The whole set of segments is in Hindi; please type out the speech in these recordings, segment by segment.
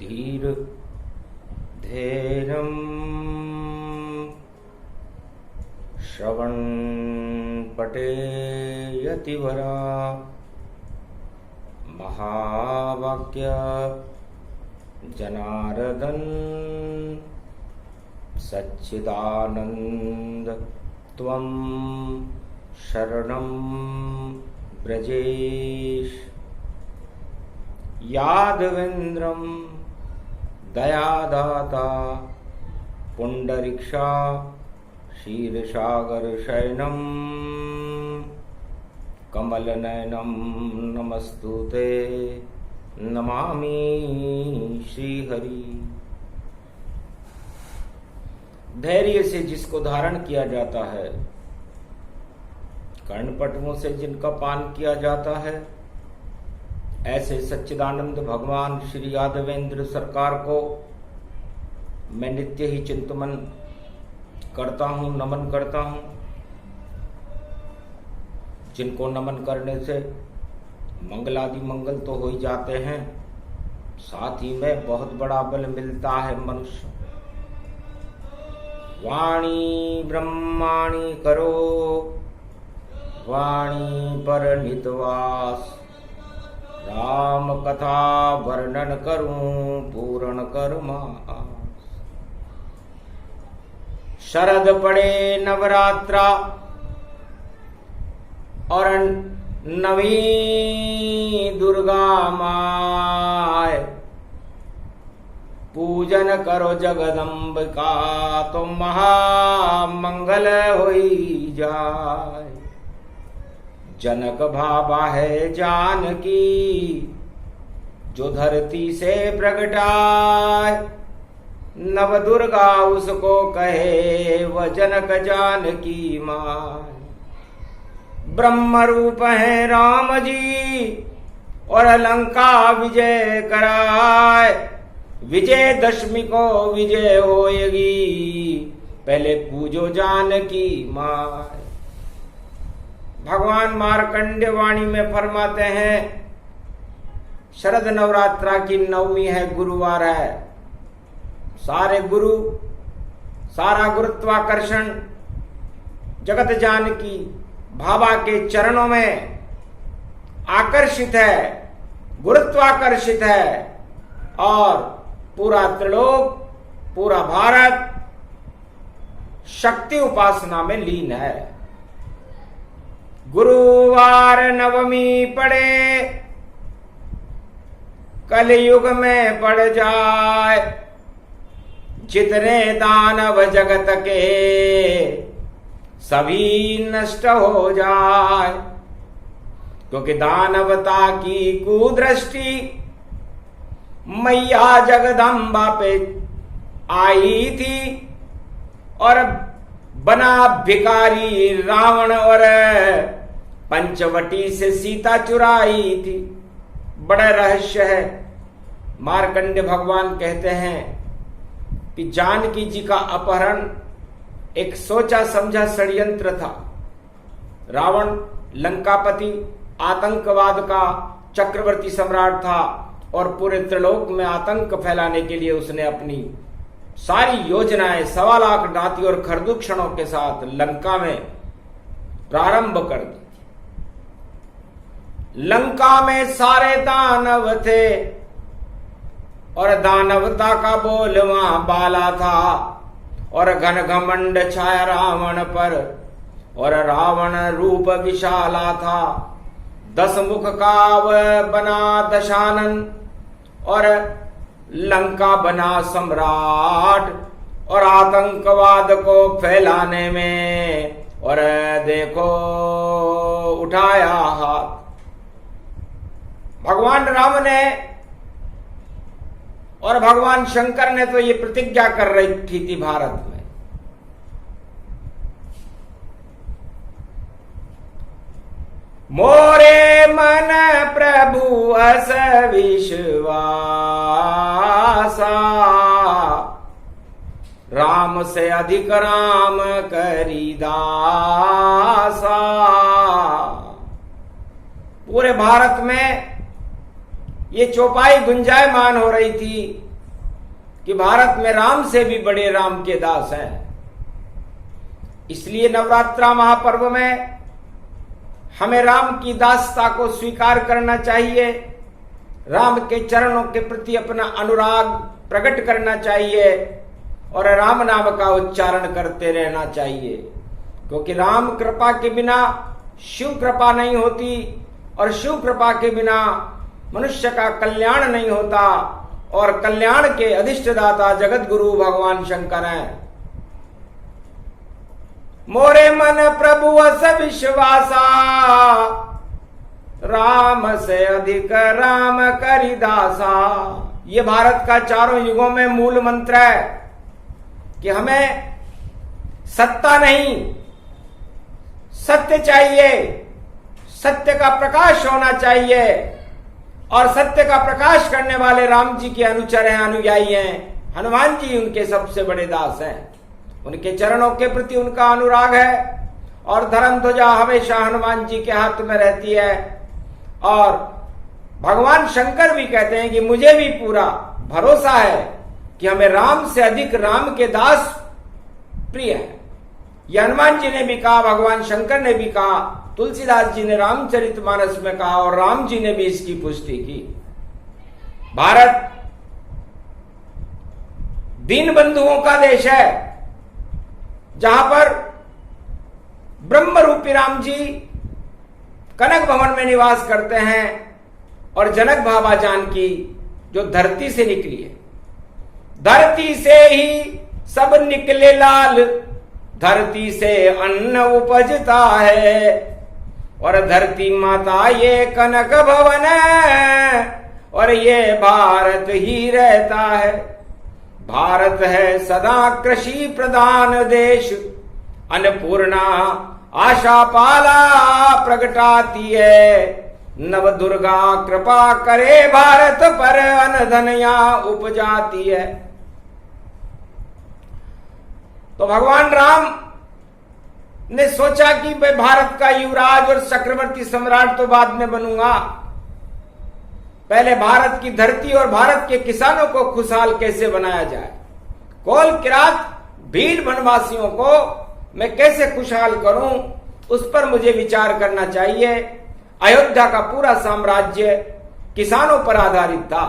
धीर धैर्यं श्रवण पठेयतिवरा महावाक्य जनार्दन सच्चिदानंद त्वं शरणं ब्रजेश यादवेन्द्रं दयादाता पुंडरीक्षा क्षीरसागर शयनं कमलनयनं नमस्तुते नमामि श्रीहरि। धैर्य से जिसको धारण किया जाता है, कर्णपटुओं से जिनका पान किया जाता है, ऐसे सच्चिदानंद भगवान श्री यादवेंद्र सरकार को मैं नित्य ही चिंतन करता हूं, नमन करता हूं, जिनको नमन करने से मंगलादि मंगल तो हो ही जाते हैं, साथ ही में बहुत बड़ा बल मिलता है मनुष्य। वाणी ब्रह्माणी करो वाणी पर नितवास, राम कथा वर्णन करूं पूर्ण कर्मा। शरद पड़े नवरात्रा और नवी दुर्गा माय, पूजन करो जगदम्बिका तो महामंगल होई जाए। जनक भाबा है जानकी जो धरती से प्रगटाए, नव दुर्गा उसको कहे वह जनक जानकी माँ। ब्रह्म रूप है राम जी और लंका विजय कराए, विजय दशमी को विजय होएगी पहले पूजो जानकी माँ। भगवान मार्कंडेय वाणी में फरमाते हैं, शरद नवरात्रा की नवमी है, गुरुवार है। सारे गुरु, सारा गुरुत्वाकर्षण जगत जानकी भाबा के चरणों में आकर्षित है, गुरुत्वाकर्षित है और पूरा त्रिलोक, पूरा भारत शक्ति उपासना में लीन है। गुरुवार नवमी पड़े कलयुग में पड़ जाए, जितने दानव जगत के सभी नष्ट हो जाए, क्योंकि दानवता की कुदृष्टि मैया जगदम्बा पे आई थी और बना भिखारी रावण और पंचवटी से सीता चुराई थी। बड़ा रहस्य है। मार्कंडेय भगवान कहते हैं कि जानकी जी का अपहरण एक सोचा समझा षड्यंत्र था। रावण लंकापति, आतंकवाद का चक्रवर्ती सम्राट था और पूरे त्रिलोक में आतंक फैलाने के लिए उसने अपनी सारी योजनाएं 1.25 लाख नाती और खरदूषणों के साथ लंका में प्रारंभ कर दी। लंका में सारे दानव थे और दानवता का बोल वहां बाला था और घन घमंड छाया रावण पर और रावण रूप विशाला था। 10 मुख का वह बना दशानन और लंका बना सम्राट और आतंकवाद को फैलाने में और देखो उठाया हाथ। भगवान राम ने और भगवान शंकर ने तो ये प्रतिज्ञा कर रही थी भारत में, मोरे मन प्रभु अस विश्वासा, राम से अधिक राम करी दासा। पूरे भारत में ये चौपाई गुंजायमान हो रही थी कि भारत में राम से भी बड़े राम के दास हैं। इसलिए नवरात्रा महापर्व में हमें राम की दासता को स्वीकार करना चाहिए, राम के चरणों के प्रति अपना अनुराग प्रकट करना चाहिए और राम नाम का उच्चारण करते रहना चाहिए, क्योंकि राम कृपा के बिना शिव कृपा नहीं होती और शिव कृपा के बिना मनुष्य का कल्याण नहीं होता, और कल्याण के अधिष्ठदाता जगत गुरु भगवान शंकर हैं। मोरे मन प्रभु अस विश्वासा, राम से अधिक राम करि दासा। ये भारत का चारों युगों में मूल मंत्र है कि हमें सत्ता नहीं, सत्य चाहिए, सत्य का प्रकाश होना चाहिए, और सत्य का प्रकाश करने वाले राम जी के अनुचर हैं, अनुयायी हैं। हनुमान जी उनके सबसे बड़े दास हैं, उनके चरणों के प्रति उनका अनुराग है, और धर्म ध्वजा हमेशा हनुमान जी के हाथ में रहती है। और भगवान शंकर भी कहते हैं कि मुझे भी पूरा भरोसा है कि हमें राम से अधिक राम के दास प्रिय है। यह हनुमान जी ने भी कहा, भगवान शंकर ने भी कहा, तुलसीदास जी ने रामचरितमानस में कहा, और राम जी ने भी इसकी पुष्टि की। भारत दीन बंधुओं का देश है, जहां पर ब्रह्म रूपी राम जी कनक भवन में निवास करते हैं, और जनक बाबा जानकी जो धरती से निकली है, धरती से ही सब निकले लाल, धरती से अन्न उपजता है, और धरती माता ये कनक भवन है, और ये भारत ही रहता है। भारत है सदा कृषि प्रधान देश, अन्नपूर्णा आशा पाला प्रगटाती है, नव दुर्गा कृपा करे भारत पर, अन्न धन यहाँ उपजाती है। तो भगवान राम ने सोचा कि मैं भारत का युवराज और चक्रवर्ती सम्राट तो बाद में बनूंगा, पहले भारत की धरती और भारत के किसानों को खुशहाल कैसे बनाया जाए, कोल किरात भील वनवासियों को मैं कैसे खुशहाल करूं, उस पर मुझे विचार करना चाहिए। अयोध्या का पूरा साम्राज्य किसानों पर आधारित था,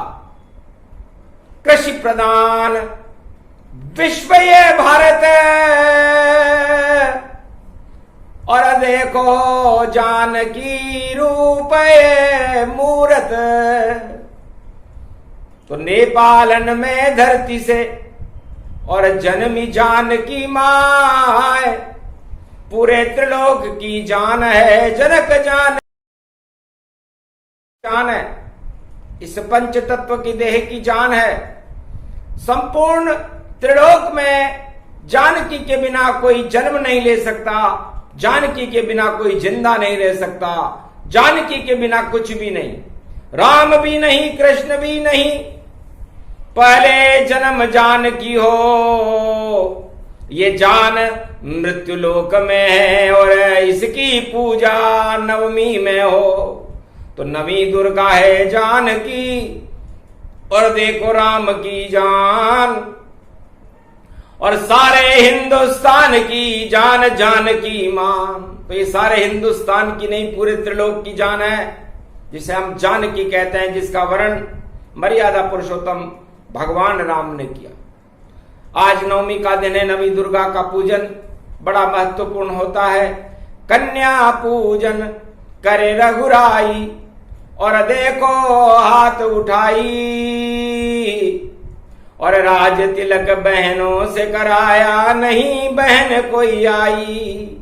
कृषि प्रधान विश्व ये भारत, और देखो जानकी रूप मूरत। तो नेपालन में धरती से और जन्मी जानकी माय, पूरे त्रिलोक की जान है, जनक जान है, इस पंच तत्व की देह की जान है। संपूर्ण त्रिलोक में जानकी के बिना कोई जन्म नहीं ले सकता, जानकी के बिना कोई जिंदा नहीं रह सकता, जानकी के बिना कुछ भी नहीं, राम भी नहीं, कृष्ण भी नहीं, पहले जन्म जानकी हो। ये जान मृत्युलोक में है और इसकी पूजा नवमी में हो। तो नवी दुर्गा है जानकी, और देखो राम की जान, और सारे हिंदुस्तान की जान जानकी मान। तो ये सारे हिंदुस्तान की नहीं, पूरे त्रिलोक की जान है, जिसे हम जानकी कहते हैं, जिसका वर्णन मर्यादा पुरुषोत्तम भगवान राम ने किया। आज नवमी का दिन है, नवी दुर्गा का पूजन बड़ा महत्वपूर्ण होता है। कन्या पूजन करे रघुराई, और देखो हाथ उठाई, और राज तिलक बहनों से कराया, नहीं बहन कोई आई।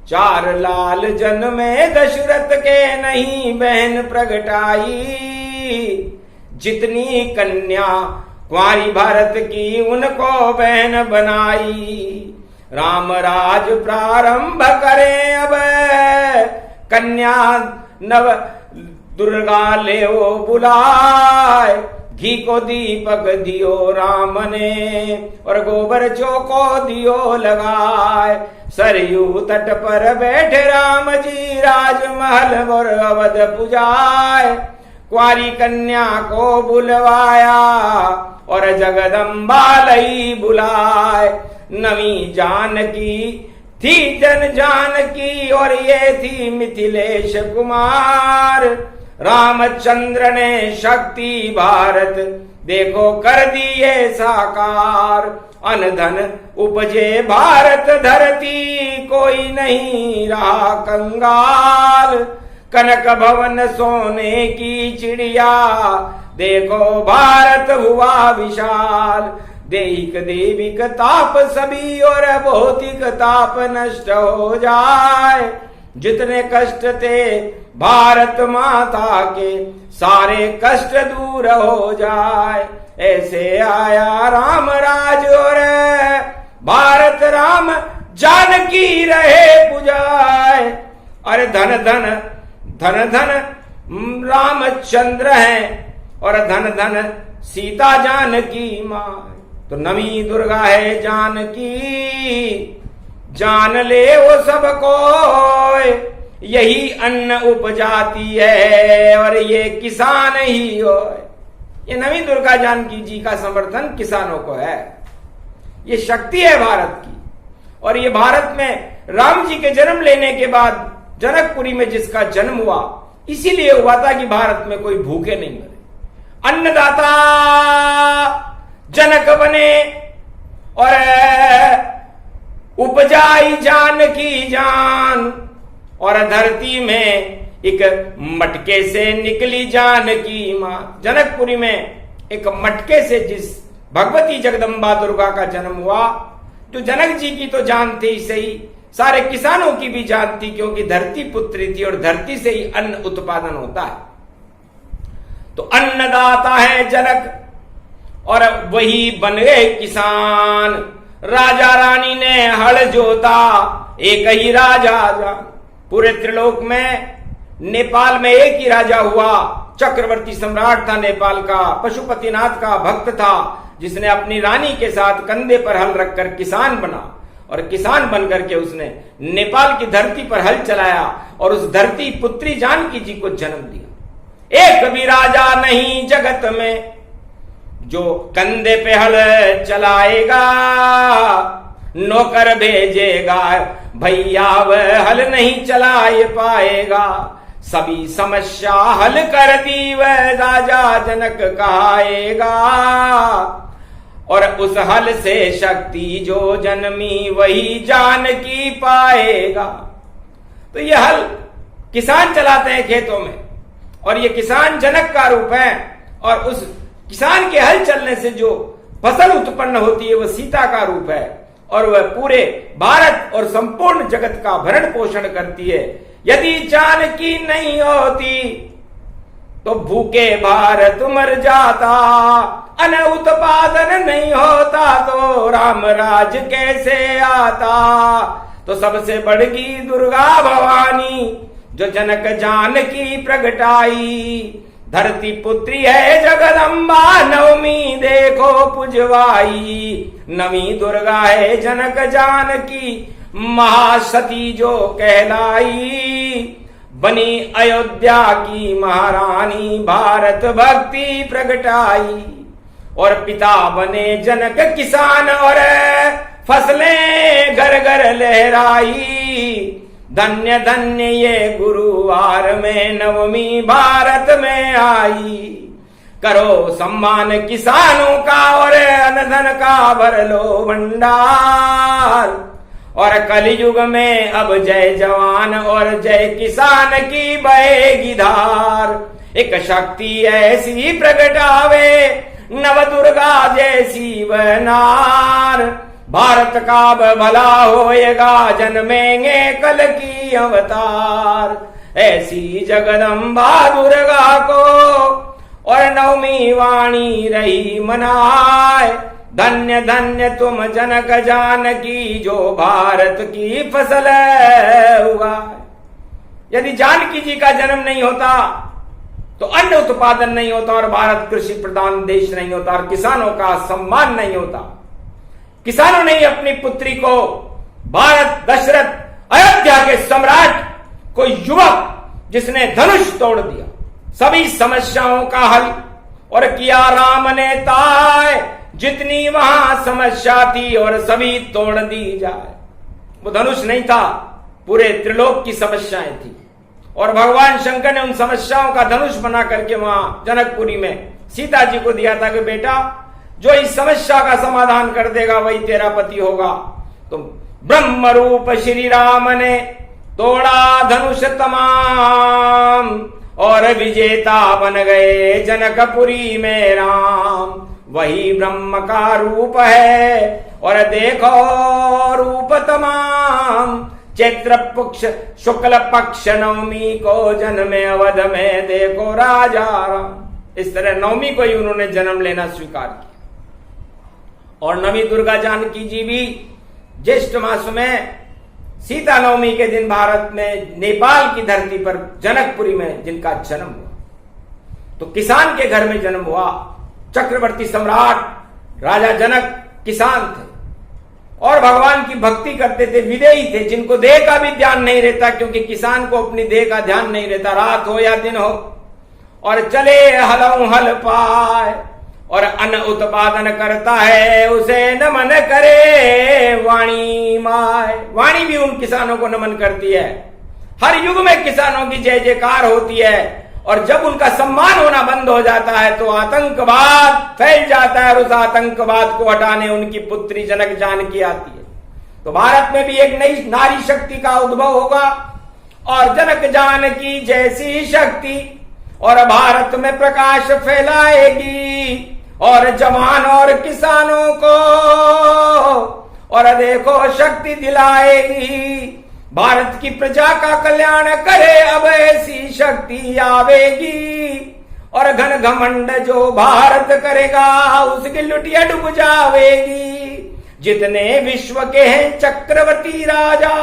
चार लाल जन्मे दशरथ के, नहीं बहन प्रगटाई। जितनी कन्या कुंवारी भारत की, उनको बहन बनाई। राम राज प्रारंभ करें अब, कन्या नव दुर्गा ले वो बुलाए। घी को दीपक दियो राम ने, और गोबर चौको दियो लगाए। सरयू तट पर बैठे राम जी, राजमहल और अवध पुजाए। कुंवारी कन्या को बुलवाया और जगदम्बा लई बुलाए। नवी जानकी थी जन जानकी और ये थी मिथिलेश कुमार। रामचंद्र ने शक्ति भारत देखो कर दिए साकार। अनधन उपजे भारत धरती कोई नहीं रहा कंगाल। कनक भवन सोने की चिड़िया देखो भारत हुआ विशाल। देहिक देविक ताप सभी और भौतिक ताप नष्ट हो जाए। जितने कष्ट थे भारत माता के सारे कष्ट दूर हो जाए। ऐसे आया राम राज और भारत राम जानकी रहे पुजाए। अरे धन धन धन धन रामचंद्र हैं और धन धन सीता जानकी माँ। तो नवी दुर्गा है जानकी जान ले वो सबको। यही अन्न उपजाती है और ये किसान ही हो। ये नवी दुर्गा जानकी जी का समर्थन किसानों को है। ये शक्ति है भारत की। और ये भारत में राम जी के जन्म लेने के बाद जनकपुरी में जिसका जन्म हुआ इसीलिए हुआ था कि भारत में कोई भूखे नहीं मरे। अन्नदाता जनक बने और उपजाई जानकी जान। और धरती में एक मटके से निकली जानकी मां। जनकपुरी में एक मटके से जिस भगवती जगदम्बा दुर्गा का जन्म हुआ, जो जनक जी की तो जान थी सही, सारे किसानों की भी जान थी, क्योंकि धरती पुत्री थी और धरती से ही अन्न उत्पादन होता है। तो अन्नदाता है जनक और वही बन गए किसान। राजा रानी ने हल जोता एक ही राजा जान। पूरे त्रिलोक में नेपाल में एक ही राजा हुआ, चक्रवर्ती सम्राट था नेपाल का, पशुपतिनाथ का भक्त था, जिसने अपनी रानी के साथ कंधे पर हल रखकर किसान बना और किसान बनकर के उसने नेपाल की धरती पर हल चलाया और उस धरती पुत्री जानकी जी को जन्म दिया। एक भी राजा नहीं जगत में जो कंधे पे हल चलाएगा, नौकर भेजेगा भैया वह हल नहीं चलाए पाएगा। सभी समस्या हल कर दी वह राजा जनक कहाएगा। और उस हल से शक्ति जो जन्मी वही जानकी पाएगा। तो ये हल किसान चलाते हैं खेतों में और ये किसान जनक का रूप है। और उस किसान के हल चलने से जो फसल उत्पन्न होती है वह सीता का रूप है और वह पूरे भारत और संपूर्ण जगत का भरण पोषण करती है। यदि जानकी नहीं होती तो भूखे भारत मर जाता, अन्न उत्पादन नहीं होता तो राम राज कैसे आता। तो सबसे बड़गी दुर्गा भवानी जो जनक जानकी प्रगटाई। धरती पुत्री है जगदम्बा नवमी देखो पुजवाई। नवी दुर्गा है जनक जानकी महासती जो कहलाई। बनी अयोध्या की महारानी भारत भक्ति प्रगटाई। और पिता बने जनक किसान और फसलें घर घर लहराई। धन्य धन्य ये गुरुवार में नवमी भारत में आई। करो सम्मान किसानों का और अन्न का भर लो भंडार। और कलयुग में अब जय जवान और जय किसान की बहेगी धार। एक शक्ति ऐसी प्रगटावे नव दुर्गा जैसी वह नार। भारत का भला होएगा जन्मेंगे कल की अवतार। ऐसी जगदम्बा दुर्गा को और नवमी वाणी रही मनाए। धन्य धन्य तुम जनक जानकी जो भारत की फसल उगाए। यदि जानकी जी का जन्म नहीं होता तो अन्न उत्पादन नहीं होता और भारत कृषि प्रधान देश नहीं होता और किसानों का सम्मान नहीं होता। किसानों ने अपनी पुत्री को भारत दशरथ अयोध्या के सम्राट को युवक जिसने धनुष तोड़ दिया, सभी समस्याओं का हल, और किया राम ने ताय जितनी वहां समस्या थी और सभी तोड़ दी जाए। वो धनुष नहीं था, पूरे त्रिलोक की समस्याएं थी, और भगवान शंकर ने उन समस्याओं का धनुष बना करके वहां जनकपुरी में सीता जी को दिया था कि बेटा जो इस समस्या का समाधान कर देगा वही तेरा पति होगा। तो ब्रह्म रूप श्री राम ने तोड़ा धनुष तमाम, और विजेता बन गए जनकपुरी में राम। वही ब्रह्म का रूप है और देखो रूप तमाम। चैत्र पक्ष शुक्ल पक्ष नवमी को जन्मे अवध में देखो राजा राम। इस तरह नवमी को ही उन्होंने जन्म लेना स्वीकार किया। और नवी दुर्गा जानकी जी भी ज्येष्ठ मास में सीता नवमी के दिन भारत में नेपाल की धरती पर जनकपुरी में जिनका जन्म हुआ, तो किसान के घर में जन्म हुआ। चक्रवर्ती सम्राट राजा जनक किसान थे और भगवान की भक्ति करते थे, विदेही थे, जिनको देह का भी ध्यान नहीं रहता, क्योंकि किसान को अपनी देह का ध्यान नहीं रहता, रात हो या दिन हो, और चले हलऊ हल पाए, और अन्न उत्पादन करता है उसे नमन करे वाणी माय। वाणी भी उन किसानों को नमन करती है। हर युग में किसानों की जय जयकार होती है, और जब उनका सम्मान होना बंद हो जाता है तो आतंकवाद फैल जाता है, और उस आतंकवाद को हटाने उनकी पुत्री जनक जानकी आती है। तो भारत में भी एक नई नारी शक्ति का उद्भव होगा, और जनक जानकी जैसी शक्ति और भारत में प्रकाश फैलाएगी, और जवान और किसानों को और देखो शक्ति दिलाएगी। भारत की प्रजा का कल्याण करे अब ऐसी शक्ति आवेगी, और घन घमंड जो भारत करेगा उसकी लुटिया डूब जावेगी। जितने विश्व के हैं चक्रवर्ती राजा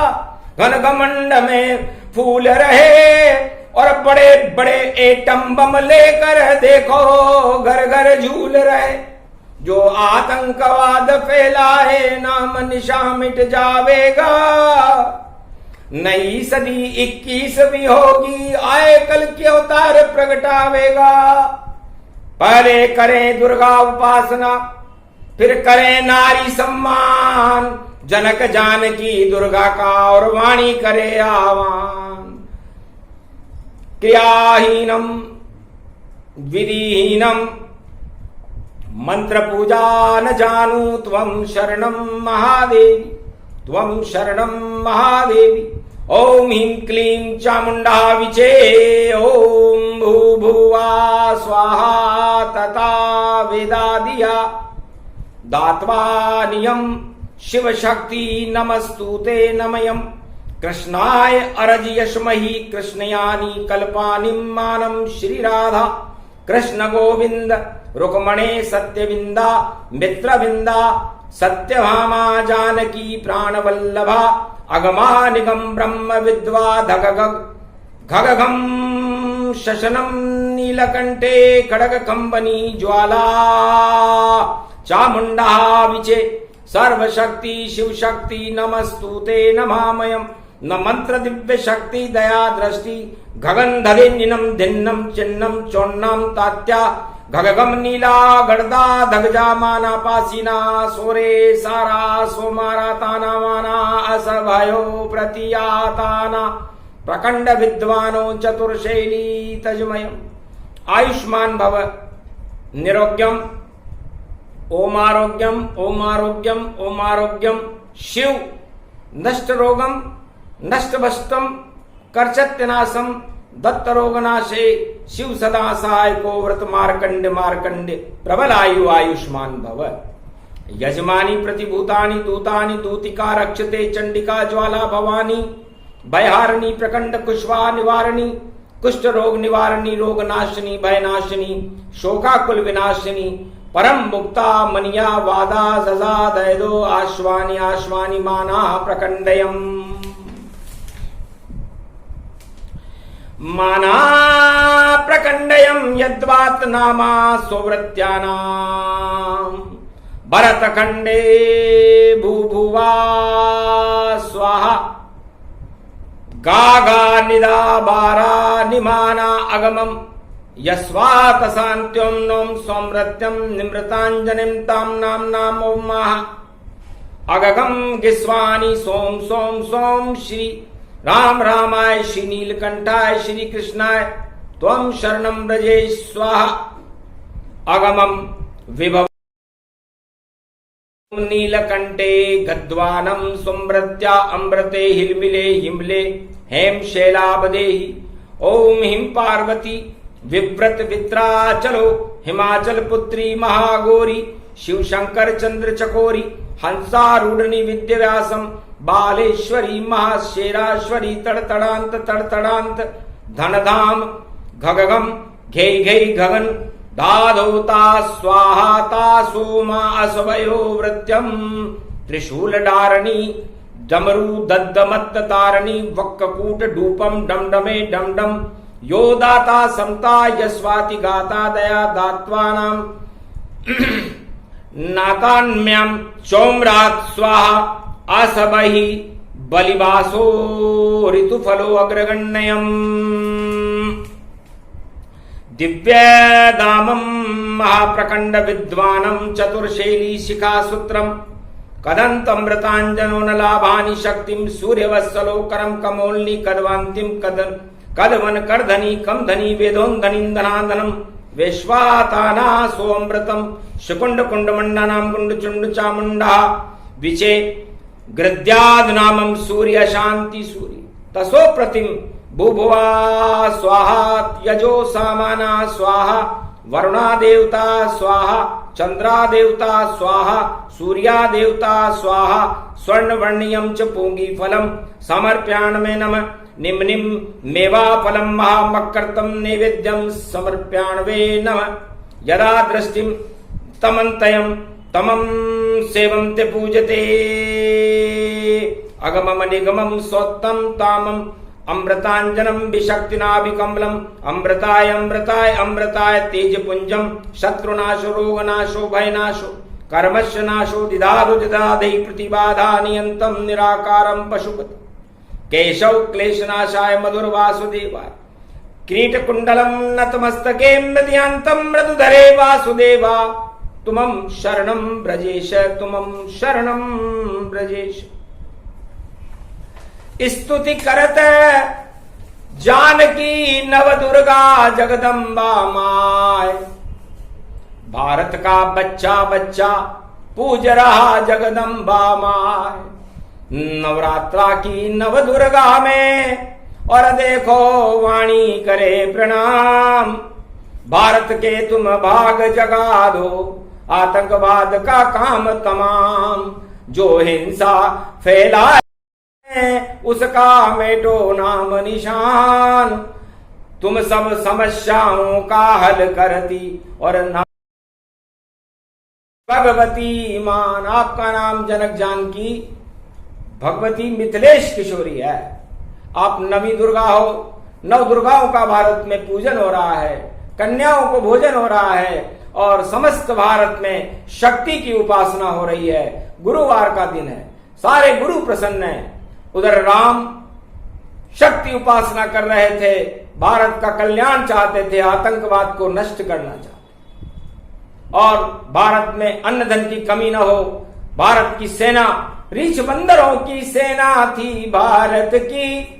घन घमंड में फूल रहे, और बड़े बड़े एटम बम लेकर देखो घर घर झूल रहे। जो आतंकवाद फैलाए नाम निशा मिट जावेगा। नई सदी 21वीं होगी, आए कल के अवतार प्रगटावेगा। पहले करें दुर्गा उपासना, फिर करें नारी सम्मान। जनक जानकी दुर्गा का और वाणी करे आह्वान। क्रियाहीनम विधिहीनम मंत्र पूजा न जानू त्वं शरणं महादेवी, त्वं शरणं महादेवी। ओम ह्रीं क्लीं चामुंडा विचे, ओम भूभुवा स्वाहा तथा वेदादिया। दात्वा नियम शिव शक्ति नमस्तुते नमयम्। कृष्णाय अरज यशमहि कृष्णयानी कल्पानि मानम श्री राधा। कृष्ण गोविंद रुक्मणे सत्यविंदा मित्रविंदा। सत्यभामा जानकी प्राणवल्लभा। अगमा निगम ब्रह्म विद्वा घगघम शशनम नीलकंठे खड़ग कंबनी ज्वाला। चामुंडा विचे सर्वशक्ति शिव शक्ति नमस्तुते नमामयम्। न मंत्र दिव्य शक्ति दया दृष्टि गगन धरे निनम धिन्नम चिन्नम चोन्नम तात्या। घगगम नीला गड़दा धगजा माना पासीना। सोरे सारा सोमारा ताना माना असभयो प्रतियाताना। प्रकंड विद्वानो चतुर्शैली तजमयम्। आयुष्मान भव निरोग्यम ओम आरोग्यम ओम आरोग्यम ओम आरोग्यम। शिव नष्ट रोगम नष्ट भस्टम कर्चत्यनाशम दत्त रोगनाशे। शिव सदा सहाय को व्रत मार्कंड मार्कंड प्रबल आयु आयुष्मान भव। यजमानी प्रतिभूतानि दूतानि दूतिका रक्षते। चंडिका ज्वाला भवानी भयहारिणी प्रकंड कुशवा निवारणी। कुष्ठ रोग निवारणी रोग नाशिनी भय नाशिनी। शोकाकुल विनाशिनी परम मुक्ता मनिया वादा सजा दैदो। आश्वानि आश्वानि माना प्रकंडयम्। माना प्रकंडयम् यद्वात नामा सोवृत्यानाम्। भरतखंडे भूभुवा स्वाहा। गागा निदा बारा निमाना अगमम्। यस्वात शांत्योम नोम सौम्रत्यम निमृतांजनिम ताम नाम नाम ओम महा अगगम गिस्वानी सोम सोम सोम श्री राम रामाय श्री नीलकंठाय श्री कृष्णाय त्वं शरणं व्रजे स्वाहा अगमम विभव नीलकंठे गद्वानं सुमृत्या अमृते हिलमिले हिमले हेम शैलाबदेहि ओम हिम पार्वती विव्रत वित्राचलो हिमाचल पुत्री महागौरी शिव शंकर चंद्र चकोरी हंसारूढ़नि विद्याव्यासम बालेश्वरी महाशेराश्वरी तड़तड़ांत तड़तड़ांत धनधाम घगगम घै घै गगन दाधोता स्वाहाता सोमा असवयो वृत्यम त्रिशूल डारणी डमरू दद्दमत्त तारणी वक्ककूट डूपम डमडमे डमडम यो दाता समता यस्वाति गाता दया दात्वानाम नाकान्म्यम चौम्रात स्वाहा असबहि बलिवासो ऋतुफलो अग्रगण्यम दिव्यदामं महाप्रकंड विद्वानं चतुर्शैली शिखासूत्रम कदंतमृतांजनो न लाभानि शक्तिम सूर्यवत्सलो करम कमोल्नि कदवांतिम कदवन करधनी कम धनी वेदोन्धनीन्दनादनम वैश्वाताना सोऽमृतम शुकुंड कुंड मंडनाम गुंड चुंड चामुंडा विचे गृद्याद नामम सूर्य शांति सूर्य तसो प्रतिम भूभुवा स्वाहा यजो सामाना स्वाहा वरुणा देवता स्वाहा चंद्रा देवता स्वाहा सूर्या देवता स्वाहा स्वर्ण वर्णियम च पूंगी फलम समर्प्याण्मे नमः निम निम मेवा फलम महामकर्तम नैवेद्यम समर्प्याण्वे नमः यदा दृष्टिम तमन्तयम तमं सेवन्ते पूजते अगमम निगमम स्वत्तम तामम अमृतांजनम विशक्तिनाभिकमलम अमृताय अमृताय अमृताय तेजपुंजम शत्रुनाशो रोगनाशो भयनाशो कर्मस्य नाशो दिदारु दिदादै प्रतिबाधा नियंतम निराकारम पशुपति केशव क्लेशनाशाय मधुर वासुदेवाय किरीटकुंडलम नतमस्तके मृदयांतम मृदुधरे वासुदेवा तुमं शरणं ब्रजेश तुमं शरणं ब्रजेश। स्तुति करत जानकी नव दुर्गा जगदम्बा माय भारत का बच्चा बच्चा पूज रहा जगदम्बा माय नवरात्रा की नव दुर्गा में और देखो वाणी करे प्रणाम भारत के तुम भाग जगा दो आतंकवाद का काम तमाम जो हिंसा फैला उसका मेटो नाम निशान तुम सब समस्याओं का हल करती और नाम भगवती मान। आपका नाम जनक जानकी भगवती मिथिलेश किशोरी है। आप नवी दुर्गा हो। नव दुर्गाओं का भारत में पूजन हो रहा है, कन्याओं को भोजन हो रहा है और समस्त भारत में शक्ति की उपासना हो रही है। गुरुवार का दिन है, सारे गुरु प्रसन्न हैं। उधर राम शक्ति उपासना कर रहे थे, भारत का कल्याण चाहते थे, आतंकवाद को नष्ट करना चाहते और भारत में अन्न धन की कमी न हो। भारत की सेना रीछ बंदरों की सेना थी भारत की।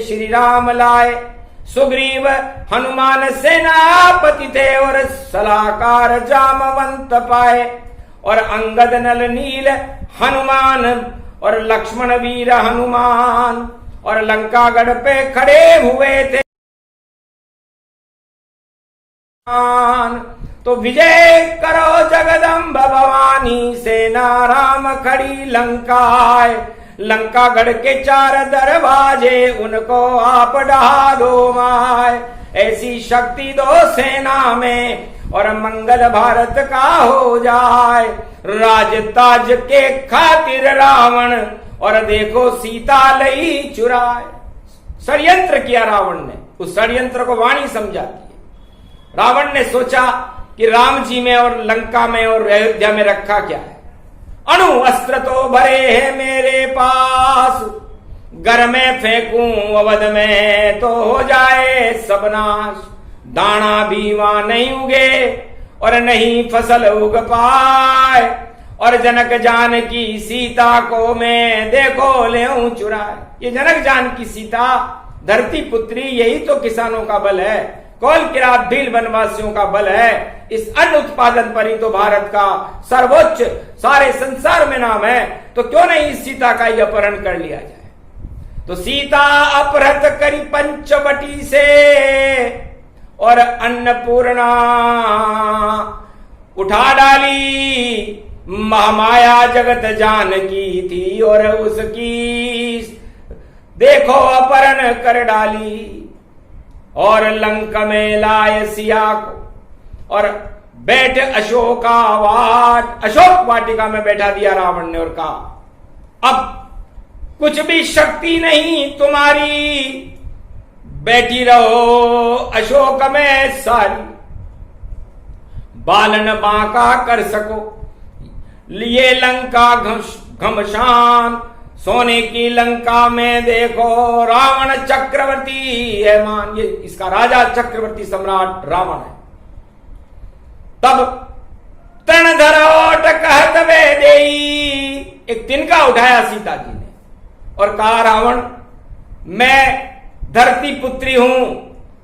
श्री राम लाए सुग्रीव हनुमान सेनापति थे और सलाहकार जामवंत पाए और अंगद नल नील हनुमान और लक्ष्मण वीर हनुमान और लंकागढ़ पे खड़े हुए थे। तो विजय करो जगदम्ब भवानी सेना राम खड़ी लंकाए। लंकागढ़ के 4 दरवाजे उनको आप ढहा दो माय। ऐसी शक्ति दो सेना में और मंगल भारत का हो जाए। राज ताज के खातिर रावण और देखो सीता लई चुराए। षड्यंत्र किया रावण ने, उस षड्यंत्र को वाणी समझाती है। रावण ने सोचा कि राम जी में और लंका में और अयोध्या में रखा क्या है। अणु अस्त्र तो भरे हैं मेरे पास, घर में फेंकूं अवध में तो हो जाए सब नाश। दाना भी वहां नहीं उगे और नहीं फसल उग पाए। और जनक जान की सीता को मैं देखो ले चुराए। ये जनक जान की सीता धरती पुत्री, यही तो किसानों का बल है, कौल किरात भील वनवासियों का बल है। इस अन्न उत्पादन पर ही तो भारत का सर्वोच्च सारे संसार में नाम है। तो क्यों नहीं इस सीता का ही अपहरण कर लिया जाए। तो सीता अपहृत करी पंचवटी से और अन्नपूर्णा उठा डाली। महामाया जगत जान की थी और उसकी देखो अपहरण कर डाली। और लंक में लाए सिया को और बैठ अशोक वाटिका में बैठा दिया रावण ने और कहा अब कुछ भी शक्ति नहीं तुम्हारी, बैठी रहो अशोक में सारी। बालन बांका कर सको लिए लंका घमशान। सोने की लंका में देखो रावण चक्रवर्ती है मान। ये इसका राजा चक्रवर्ती सम्राट रावण है। तब तृण धरोट कहत वे देई, एक तिनका उठाया सीता जी ने और कहा रावण मैं धरती पुत्री हूं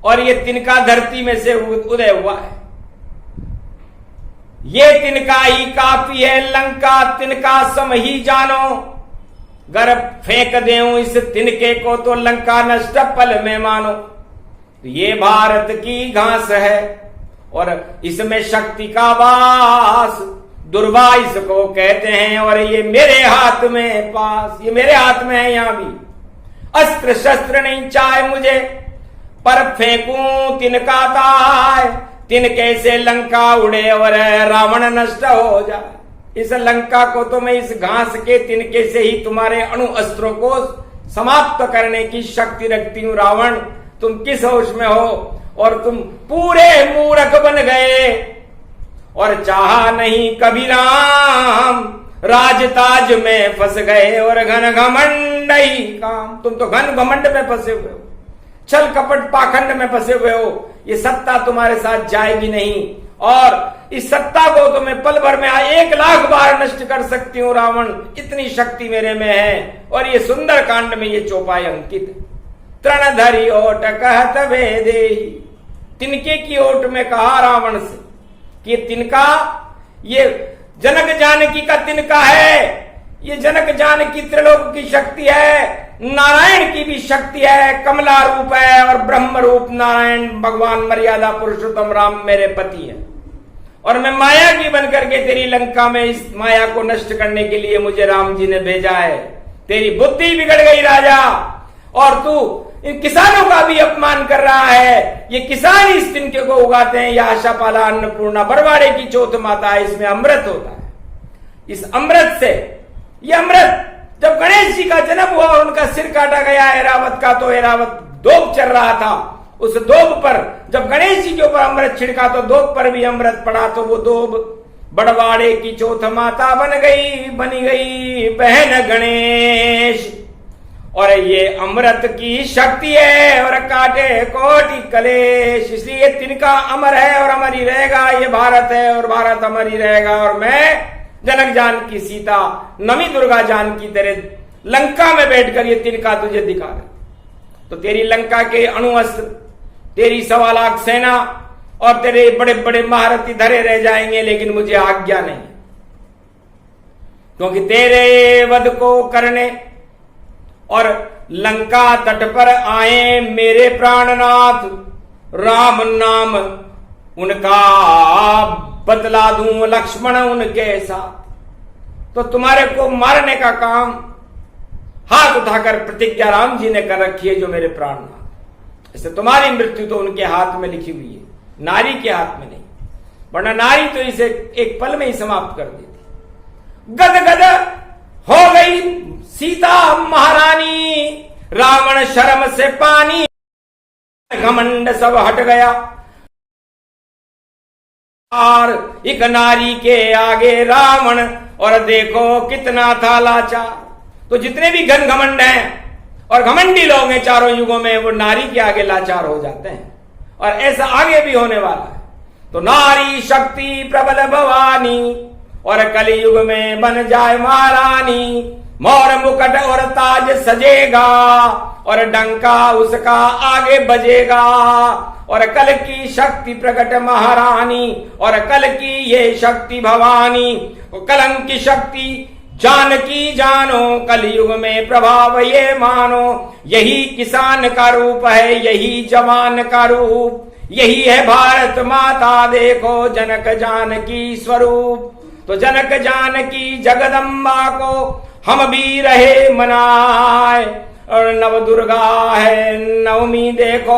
और ये तिनका धरती में से उदय हुआ है। ये तिनका ही काफी है, लंका तिनका सम ही जानो। गर फेंक देऊं इस तिनके को तो लंका नष्ट पल में मानो। तो ये भारत की घास है और इसमें शक्ति का वास, दुर्वा इसको कहते हैं। और ये मेरे हाथ में पास, ये मेरे हाथ में है। यहां भी अस्त्र शस्त्र नहीं चाहे मुझे, पर फेंकूं तिनका ताय। तिनके से लंका उड़े और रावण नष्ट हो जाए। इस लंका को तो मैं इस घास के तिनके से ही तुम्हारे अणु अस्त्रों को समाप्त करने की शक्ति रखती हूं। रावण तुम किस होश में हो और तुम पूरे मूर्ख बन गए और चाहा नहीं कभी राम। राजताज में फंस गए और घन घमंड ही काम। तुम तो घन घमंड में फंसे हुए हो, छल कपट पाखंड में फंसे हुए हो। ये सत्ता तुम्हारे साथ जाएगी नहीं और इस सत्ता को तो मैं पल भर में 1,00,000 बार नष्ट कर सकती हूं रावण, इतनी शक्ति मेरे में है। और ये सुंदर कांड में ये चौपाई अंकित है। तृण धरी ओट कहत वे देहि, तिनके की ओट में कहा रावण से कि तिनका ये जनक जानकी का तिनका है। ये जनक जानकी त्रिलोक की शक्ति है, नारायण की भी शक्ति है, कमला रूप है और ब्रह्म रूप नारायण भगवान मर्यादा पुरुषोत्तम राम मेरे पति है। और मैं माया की बनकर के तेरी लंका में इस माया को नष्ट करने के लिए मुझे राम जी ने भेजा है। तेरी बुद्धि बिगड़ गई राजा और तू इन किसानों का भी अपमान कर रहा है। ये किसान इस तिनके को उगाते हैं। यह आशापाला अन्नपूर्णा बरवाड़े की चौथ माता है, इसमें अमृत होता है। इस अमृत से ये अमृत जब गणेश जी का जन्म हुआ और उनका सिर काटा गया ऐरावत का, तो ऐरावत दोब चल रहा था। उस दोब पर जब गणेश जी के ऊपर अमृत छिड़का तो दोब पर भी अमृत पड़ा। तो वो दोब बड़वाड़े की चौथ माता बनी गई बहन गणेश। और ये अमृत की शक्ति है और काटे कोटि कलेश। इसलिए तिनका अमर है और अमर ही रहेगा। ये भारत है और भारत अमर ही रहेगा। और मैं जनक जान की सीता नमी दुर्गा जान की तेरे लंका में बैठकर ये तिनका तुझे दिखा रहे। तो तेरी लंका के अणु अस्त्र, तेरी 1,25,000 सेना और तेरे बड़े बड़े महारथी धरे रह जाएंगे, लेकिन मुझे आज्ञा नहीं, क्योंकि तेरे वध को करने और लंका तट पर आए मेरे प्राणनाथ। राम नाम उनका बतला दूं, लक्ष्मण उनके साथ। तो तुम्हारे को मारने का काम हाथ उठाकर प्रतिज्ञा राम जी ने कर रखी है, जो मेरे प्राणनाथ। इससे तुम्हारी मृत्यु तो उनके हाथ में लिखी हुई है, नारी के हाथ में नहीं, वरना नारी तो इसे एक पल में ही समाप्त कर देती। गदगद हो गई सीता महारानी, रावण शर्म से पानी, घमंड सब हट गया। और एक नारी के आगे रावण, और देखो कितना था लाचार। तो जितने भी घन घमंड हैं और घमंडी लोग हैं चारों युगों में, वो नारी के आगे लाचार हो जाते हैं, और ऐसा आगे भी होने वाला है। तो नारी शक्ति प्रबल भवानी, और कलयुग में बन जाए महारानी। मोर मुकुट और ताज सजेगा, और डंका उसका आगे बजेगा। और कल की शक्ति प्रकट महारानी, और कल की ये शक्ति भवानी। कलंक की शक्ति जानकी जानो, कलयुग में प्रभाव ये मानो। यही किसान का रूप है, यही जवान का रूप, यही है भारत माता, देखो जनक जानकी स्वरूप। तो जनक जानकी जगदम्बा को हम भी रहे मनाए, और नव दुर्गा है नवमी देखो,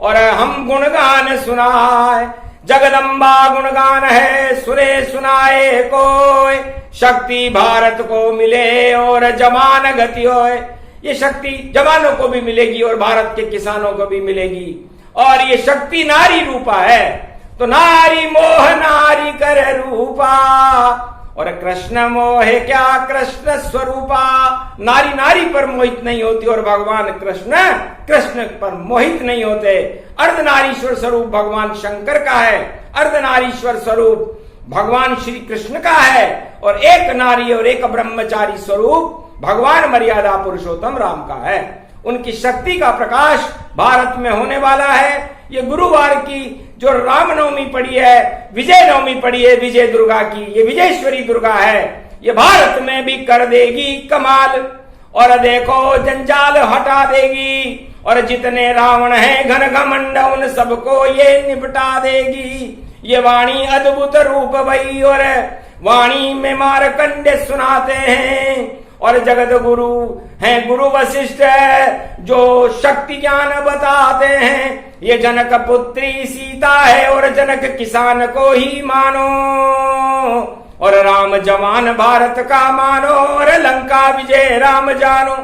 और हम गुणगान सुनाए। जगदम्बा गुणगान है सुने सुनाए कोई, शक्ति भारत को मिले और जवान गति होए। ये शक्ति जवानों को भी मिलेगी और भारत के किसानों को भी मिलेगी, और ये शक्ति नारी रूपा है। तो नारी मोह नारी कर रूपा, और कृष्ण मोहे क्या कृष्ण स्वरूपा। नारी नारी पर मोहित नहीं होती, और भगवान कृष्ण कृष्ण पर मोहित नहीं होते। अर्धनारीश्वर स्वरूप भगवान शंकर का है, अर्धनारीश्वर स्वरूप भगवान श्री कृष्ण का है, और एक नारी और एक ब्रह्मचारी स्वरूप भगवान मर्यादा पुरुषोत्तम राम का है। उनकी शक्ति का प्रकाश भारत में होने वाला है। ये गुरुवार की जो रामनवमी पड़ी है, विजय नवमी पड़ी है विजय दुर्गा की, ये विजयेश्वरी दुर्गा है, ये भारत में भी कर देगी कमाल। और देखो जंजाल हटा देगी, और जितने रावण हैं घन घमंड उन सबको ये निपटा देगी। ये वाणी अद्भुत रूप भई, और वाणी में मारकंडे सुनाते हैं। और जगत गुरु हैं गुरु वशिष्ठ जो शक्ति ज्ञान बताते हैं। ये जनक पुत्री सीता है, और जनक किसान को ही मानो, और राम जवान भारत का मानो, और लंका विजय राम जानो।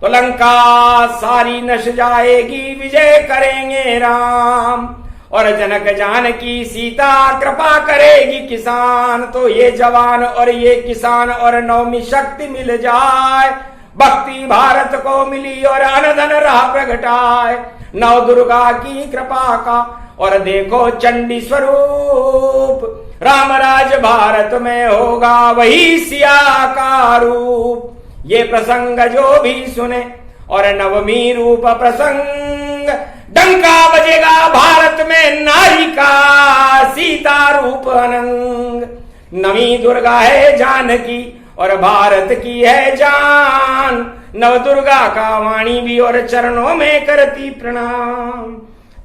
तो लंका सारी नश जाएगी, विजय करेंगे राम, और जनक जानकी सीता कृपा करेगी किसान। तो ये जवान और ये किसान और नवमी शक्ति मिल जाए, भक्ति भारत को मिली और अनधन राह प्रगटाए नव दुर्गा की कृपा का। और देखो चंडी स्वरूप रामराज भारत में होगा, वही सिया का रूप। ये प्रसंग जो भी सुने, और नवमी रूप प्रसंग, डंका बजेगा भारत में नारी का, सीता रूप अनंग। नवी दुर्गा है जानकी, और भारत की है जान। नव दुर्गा का वाणी भी और चरणों में करती प्रणाम।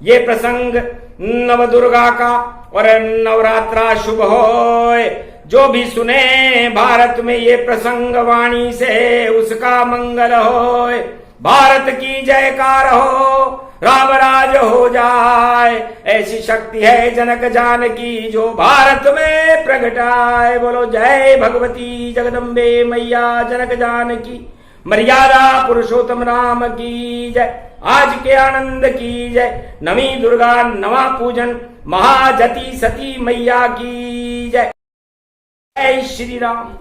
ये प्रसंग नव दुर्गा का और नवरात्रा शुभ होए, जो भी सुने भारत में ये प्रसंग वाणी से उसका मंगल होए। भारत की जयकार हो, राम राज हो जाए, ऐसी शक्ति है जनक जानकी जो भारत में प्रगटाए। बोलो जय भगवती जगदम्बे मैया जनक जानकी, मर्यादा पुरुषोत्तम राम की जय। आज के आनंद की जय। नवी दुर्गा नवा पूजन महाजती सती मैया की जय। जय श्री राम।